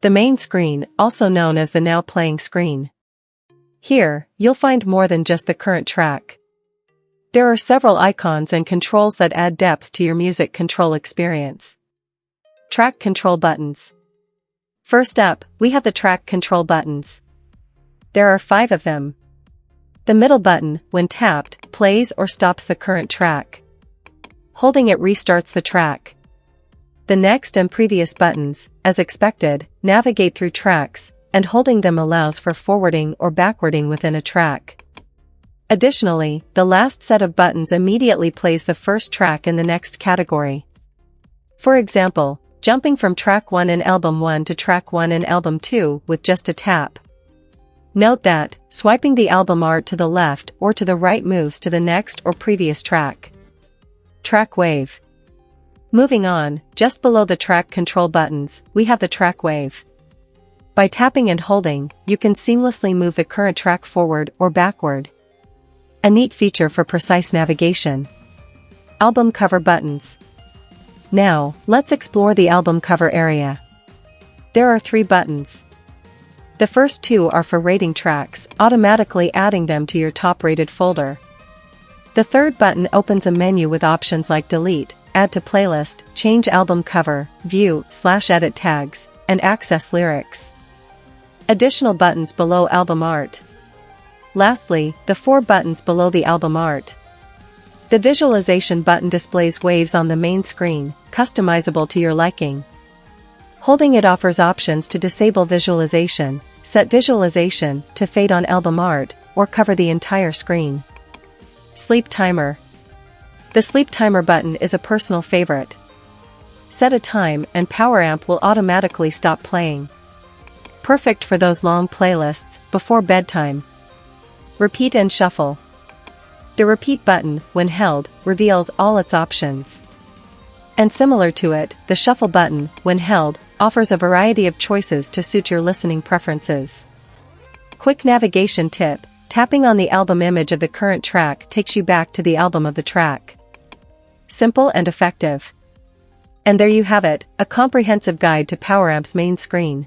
The main screen, also known as the Now Playing screen. Here, you'll find more than just the current track. There are several icons and controls that add depth to your music control experience. Track control buttons. First up, we have the track control buttons. There are 5 of them. The middle button, when tapped, plays or stops the current track. Holding it restarts the track. The next and previous buttons, as expected, navigate through tracks, and holding them allows for forwarding or backwarding within a track. Additionally, the last set of buttons immediately plays the first track in the next category. For example, jumping from track 1 in album 1 to track 1 in album 2 with just a tap. Note that, swiping the album art to the left or to the right moves to the next or previous track. Track wave. Moving on, just below the track control buttons, we have the track wave. By tapping and holding, you can seamlessly move the current track forward or backward. A neat feature for precise navigation. Album cover buttons. Now, let's explore the album cover area. There are 3 buttons. The first 2 are for rating tracks, automatically adding them to your top-rated folder. The third button opens a menu with options like delete, add to playlist, change album cover, view/edit tags, and access lyrics. Additional buttons below album art. Lastly, the 4 buttons below the album art. The visualization button displays waves on the main screen, customizable to your liking. Holding it offers options to disable visualization, set visualization to fade on album art, or cover the entire screen. Sleep timer. The sleep timer button is a personal favorite. Set a time and Poweramp will automatically stop playing. Perfect for those long playlists before bedtime. Repeat and shuffle. The repeat button, when held, reveals all its options. And similar to it, the shuffle button, when held, offers a variety of choices to suit your listening preferences. Quick navigation tip: tapping on the album image of the current track takes you back to the album of the track. Simple and effective. And there you have it, a comprehensive guide to Poweramp's main screen.